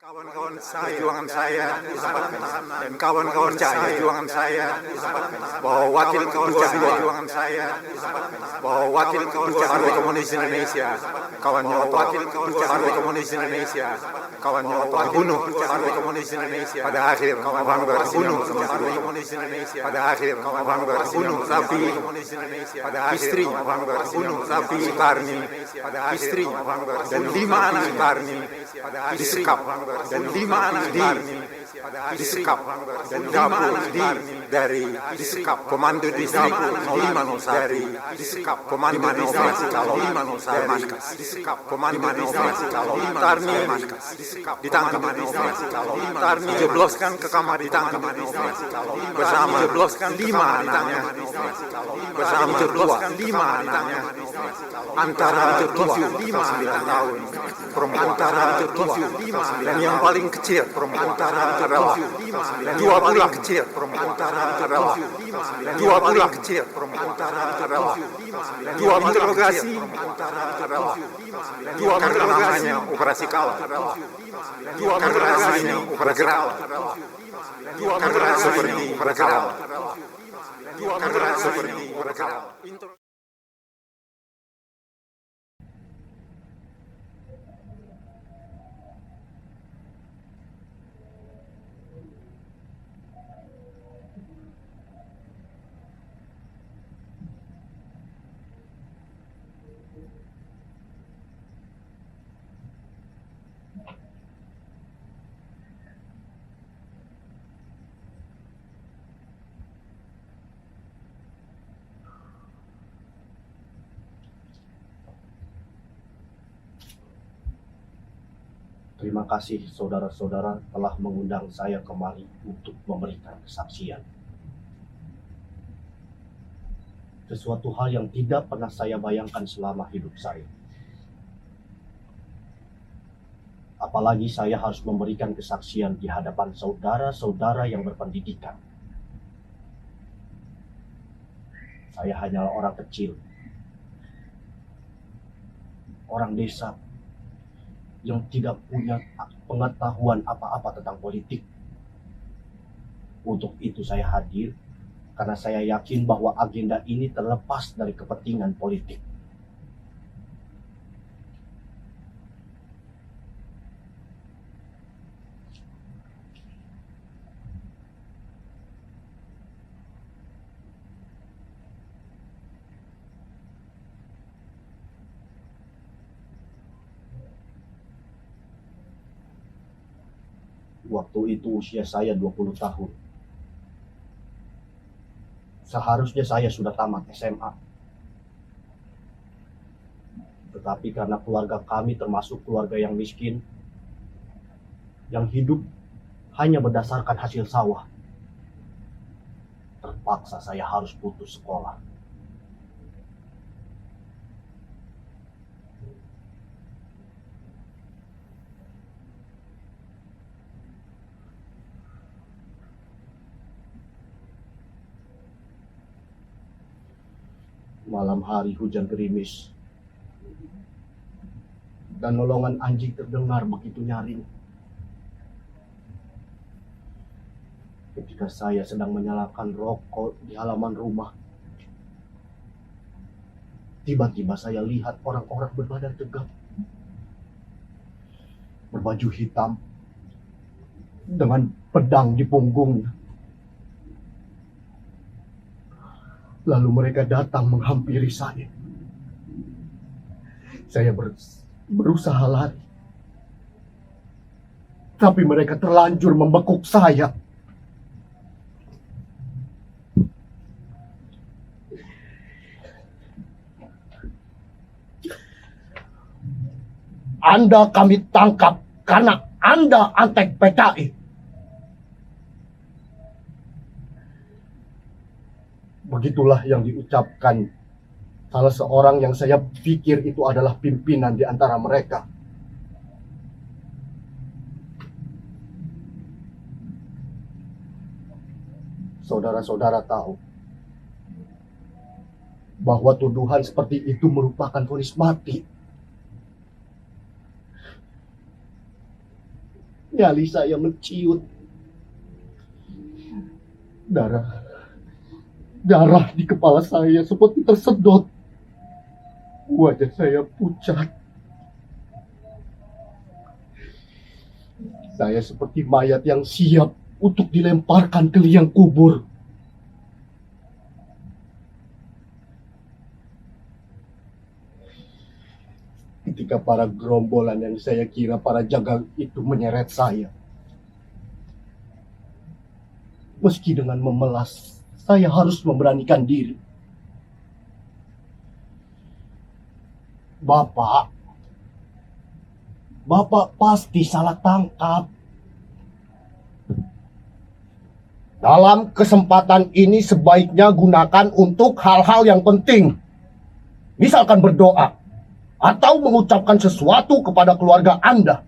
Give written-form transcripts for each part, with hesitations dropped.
Kawan-kawan saya, perjuangan saya dan kawan-kawan saya, perjuangan saya bahwa wakil ketua perjuangan saya bahwa wakil ketua Partai Komunis Indonesia kawannya wakil ketua Partai Komunis Indonesia kawannya terbunuh Partai Komunis Indonesia pada akhir kawan terbunuh Partai Komunis Indonesia pada akhir kawan terbunuh tapi pada istrinya terbunuh tapi Soekarni pada istrinya dan 5 anak Soekarni disekap dan 5 anak disekap dan 20 dari disekap komando distrik 0501 dari disekap komando distrik 0501 disekap komando distrik 0501 Tarni ditangkap Tarni jebloskan ke kamar ditangkap bersama jebloskan 5 anaknya bersama jebloskan 5 anaknya antara 7-9 tahun perempuan antara 7-9 dan yang paling kecil perempuan adalah 2 bulan kecil perempuan adalah 2 bulan kecil perempuan adalah 2 interogasi adalah 2 namanya operasi kawal 2 namanya operasi kawal 2 seperti operasi kawal 2 seperti operasi kawal. Terima kasih saudara-saudara telah mengundang saya kemari untuk memberikan kesaksian. Sesuatu hal yang tidak pernah saya bayangkan selama hidup saya. Apalagi saya harus memberikan kesaksian di hadapan saudara-saudara yang berpendidikan. Saya hanyalah orang kecil, orang desa, yang tidak punya pengetahuan apa-apa tentang politik. Untuk itu saya hadir, karena saya yakin bahwa agenda ini terlepas dari kepentingan politik. Waktu itu usia saya 20 tahun. Seharusnya saya sudah tamat SMA. Tetapi karena keluarga kami termasuk keluarga yang miskin, yang hidup hanya berdasarkan hasil sawah, terpaksa saya harus putus sekolah. Malam hari hujan gerimis, dan nolongan anjing terdengar begitu nyaring. Ketika saya sedang menyalakan rokok di halaman rumah, tiba-tiba saya lihat orang-orang berbadan tegap, berbaju hitam, dengan pedang di punggungnya. Lalu mereka datang menghampiri saya. Saya berusaha lari, tapi mereka terlanjur membekuk saya. Anda kami tangkap karena Anda antek PKI. Begitulah yang diucapkan salah seorang yang saya pikir itu adalah pimpinan di antara mereka. Saudara-saudara tahu bahwa tuduhan seperti itu merupakan vonis mati. Nyali saya menciut. Darah di kepala saya seperti tersedot. Wajah saya pucat. Saya seperti mayat yang siap untuk dilemparkan ke liang kubur. Ketika para gerombolan yang saya kira para jagal itu menyeret saya. Meski dengan memelas, saya harus memberanikan diri. Bapak pasti salah tangkap. Dalam kesempatan ini sebaiknya gunakan untuk hal-hal yang penting. Misalkan berdoa atau mengucapkan sesuatu kepada keluarga Anda.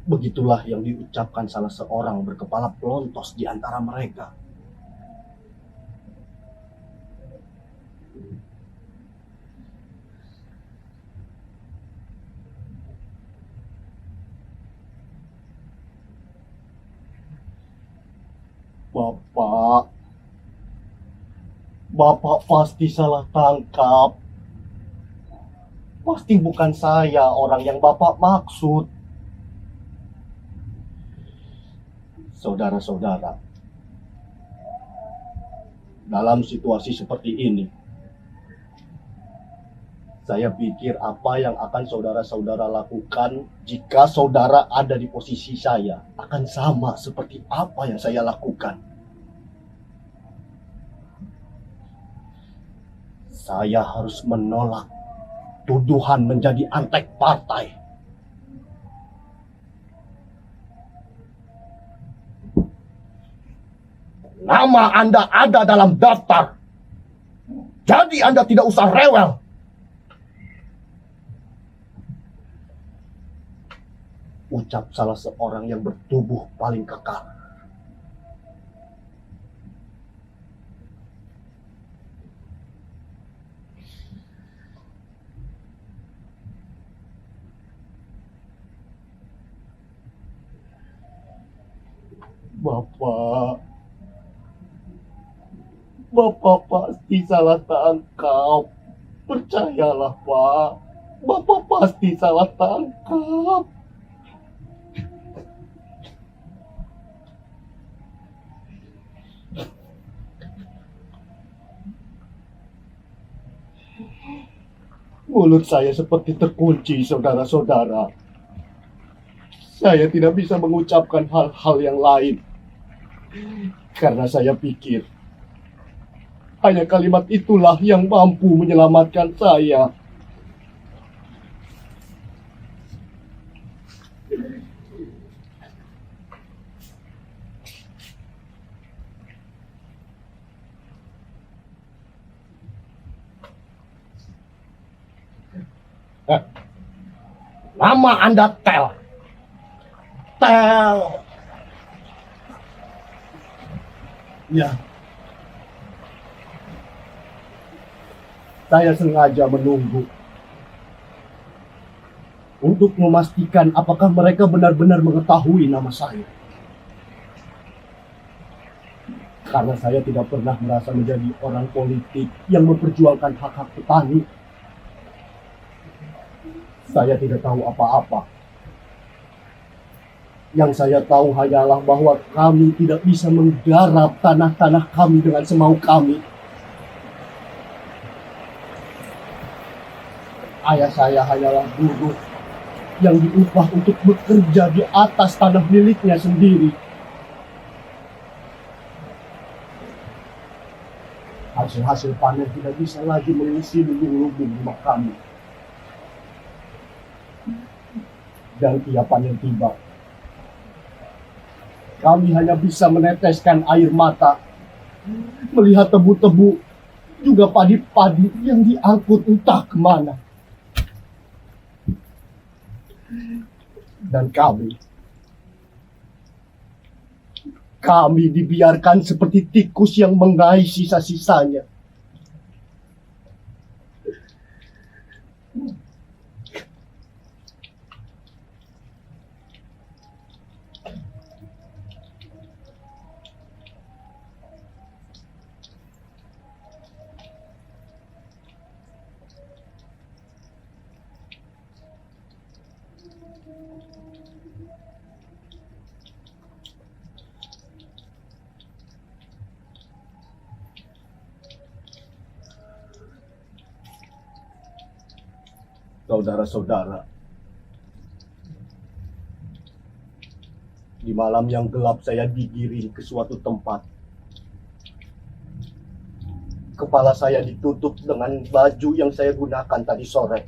Begitulah yang diucapkan salah seorang berkepala pelontos di antara mereka. Bapak pasti salah tangkap. Pasti bukan saya orang yang Bapak maksud. Saudara-saudara, dalam situasi seperti ini, saya pikir apa yang akan saudara-saudara lakukan jika saudara ada di posisi saya akan sama seperti apa yang saya lakukan. Saya harus menolak tuduhan menjadi antek partai. Nama Anda ada dalam daftar. Jadi Anda tidak usah rewel. Ucap salah seorang yang bertubuh paling kekar. Bapak pasti salah tangkap. Percayalah, Pak. Bapak pasti salah tangkap. Mulut saya seperti terkunci, saudara-saudara. Saya tidak bisa mengucapkan hal-hal yang lain. Karena saya pikir hanya kalimat itulah yang mampu menyelamatkan saya. Nama Anda Tel. Ya. Saya sengaja menunggu untuk memastikan apakah mereka benar-benar mengetahui nama saya. Karena saya tidak pernah merasa menjadi orang politik yang memperjuangkan hak-hak petani. Saya tidak tahu apa-apa. Yang saya tahu hanyalah bahwa kami tidak bisa menggarap tanah-tanah kami dengan semau kami. Ayah saya hanyalah buruh yang diupah untuk bekerja di atas tanah miliknya sendiri. Hasil-hasil panen tidak bisa lagi mengisi lubung-lubung rumah kami. Dan tiap panen tiba, kami hanya bisa meneteskan air mata, melihat tebu-tebu, juga padi-padi yang diangkut entah kemana. Dan kami dibiarkan seperti tikus yang menggais sisa-sisanya. Saudara-saudara, di malam yang gelap saya digiring ke suatu tempat. Kepala saya ditutup dengan baju yang saya gunakan tadi sore.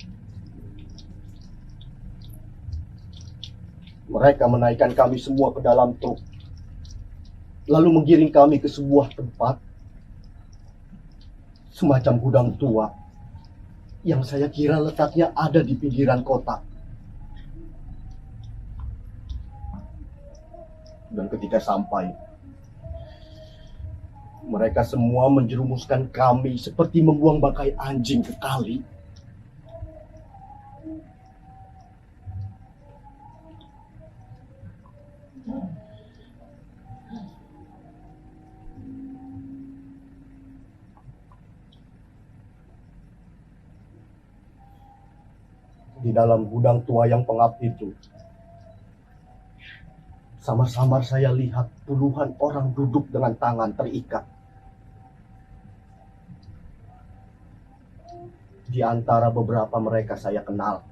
Mereka menaikkan kami semua ke dalam truk, lalu menggiring kami ke sebuah tempat, semacam gudang tua, yang saya kira letaknya ada di pinggiran kota. Dan ketika sampai, mereka semua menjerumuskan kami seperti membuang bangkai anjing ke kali. Di dalam gudang tua yang pengap itu, samar-samar saya lihat puluhan orang duduk dengan tangan terikat. Di antara beberapa mereka saya kenal.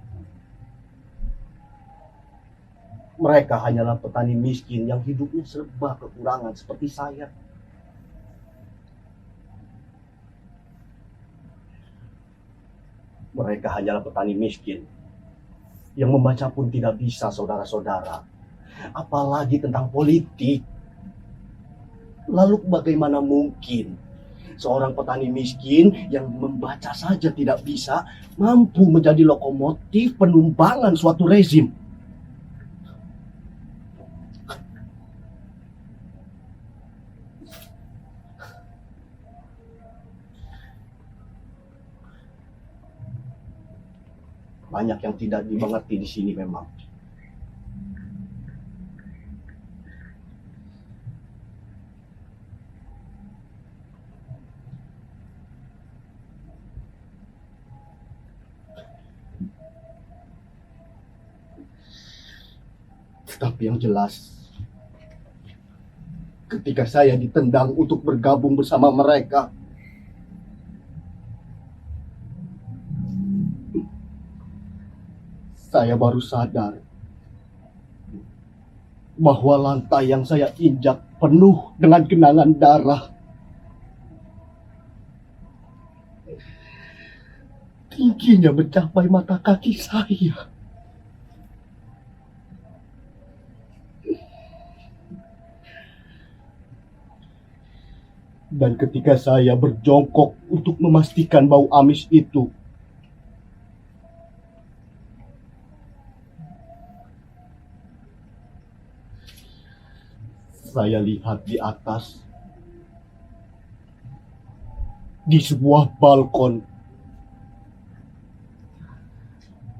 Mereka hanyalah petani miskin yang hidupnya serba kekurangan seperti saya. Mereka hanyalah petani miskin yang membaca pun tidak bisa, saudara-saudara. Apalagi tentang politik. Lalu bagaimana mungkin seorang petani miskin yang membaca saja tidak bisa mampu menjadi lokomotif penumpangan suatu rezim? Banyak yang tidak dimengerti di sini memang. Tetapi yang jelas, ketika saya ditendang untuk bergabung bersama mereka, saya baru sadar bahwa lantai yang saya injak penuh dengan genangan darah. Tingginya mencapai mata kaki saya. Dan ketika saya berjongkok untuk memastikan bau amis itu, saya lihat di atas, di sebuah balkon,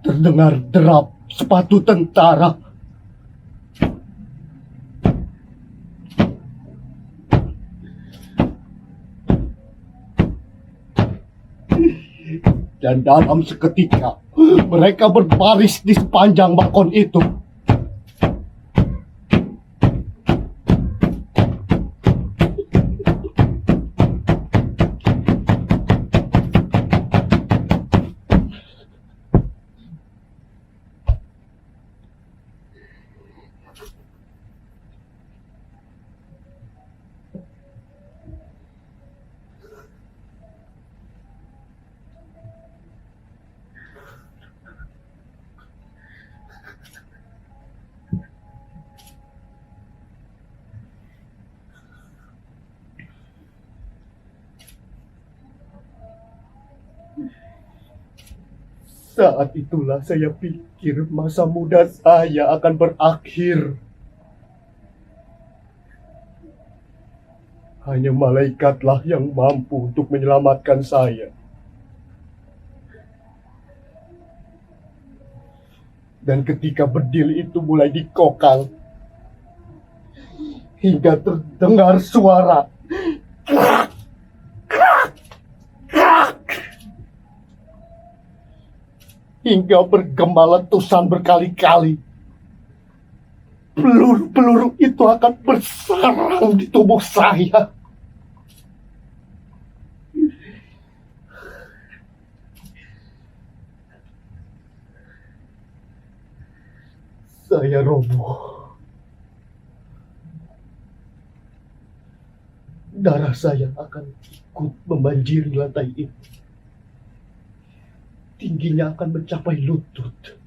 terdengar derap sepatu tentara. Dan dalam seketika, mereka berbaris di sepanjang balkon itu. Saat itulah saya pikir masa muda saya akan berakhir. Hanya malaikatlah yang mampu untuk menyelamatkan saya. Dan ketika bedil itu mulai dikokang, hingga terdengar suara krak, krak, krak, hingga bergema letusan berkali-kali. peluru-peluru itu akan bersarang di tubuh saya. Saya roboh. Darah saya akan ikut membanjiri lantai itu. Tingginya akan mencapai lutut.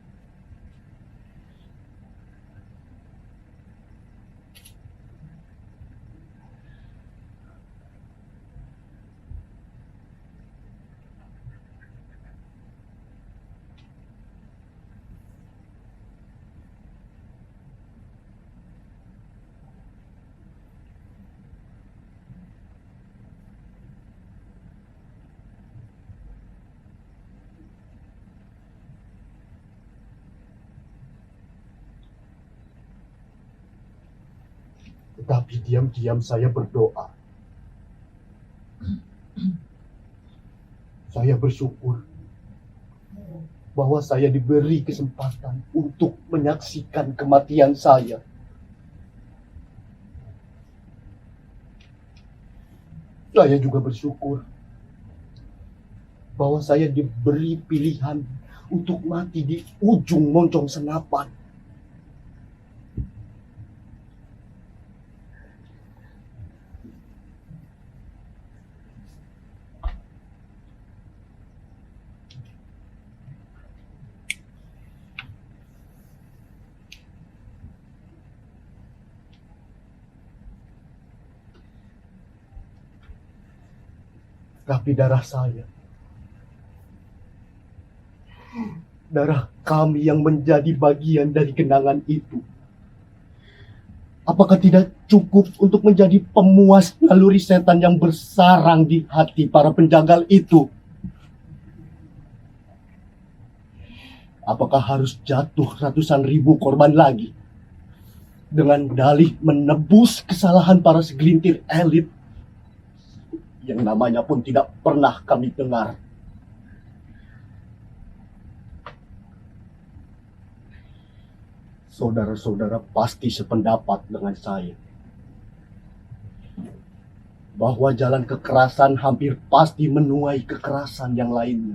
Tetapi diam-diam saya berdoa. Saya bersyukur bahwa saya diberi kesempatan untuk menyaksikan kematian saya. Saya juga bersyukur bahwa saya diberi pilihan untuk mati di ujung moncong senapan. Tapi darah saya, darah kami yang menjadi bagian dari kenangan itu, apakah tidak cukup untuk menjadi pemuas naluri setan yang bersarang di hati para penjagal itu? Apakah harus jatuh ratusan ribu korban lagi dengan dalih menebus kesalahan para segelintir elit yang namanya pun tidak pernah kami dengar? Saudara-saudara pasti sependapat dengan saya bahwa jalan kekerasan hampir pasti menuai kekerasan yang lainnya,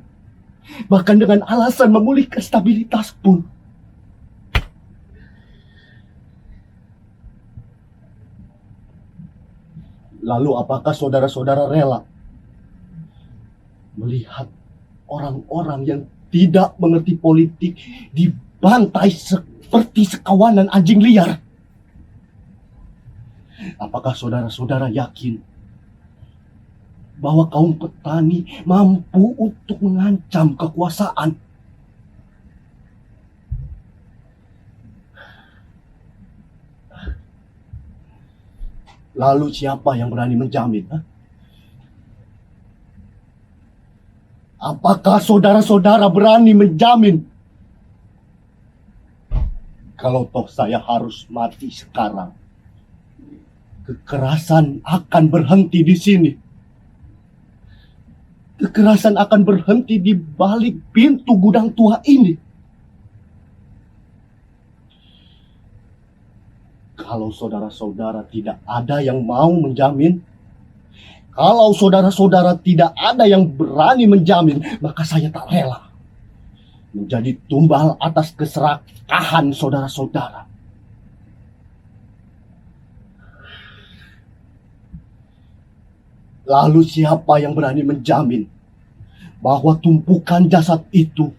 bahkan dengan alasan memulihkan stabilitas pun. Lalu apakah saudara-saudara rela melihat orang-orang yang tidak mengerti politik dibantai seperti sekawanan anjing liar? Apakah saudara-saudara yakin bahwa kaum petani mampu untuk mengancam kekuasaan? Lalu siapa yang berani menjamin? Apakah saudara-saudara berani menjamin kalau toh saya harus mati sekarang, kekerasan akan berhenti di sini? Kekerasan akan berhenti di balik pintu gudang tua ini. Kalau saudara-saudara tidak ada yang mau menjamin, kalau saudara-saudara tidak ada yang berani menjamin, maka saya tak rela menjadi tumbal atas keserakahan saudara-saudara. Lalu siapa yang berani menjamin bahwa tumpukan jasad itu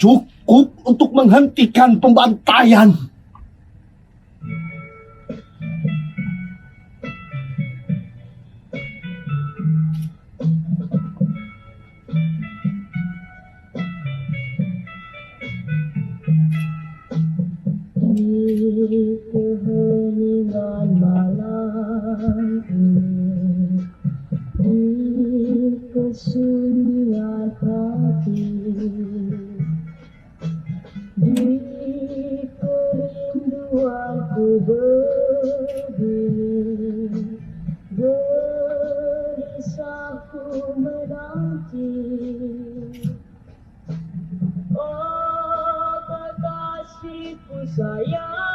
cukup untuk menghentikan pembantaian? Di keheningan malam ini, di kesunyian hati, di kerinduanku berdiri, gelisahku menanti. Oh kekasihku sayang,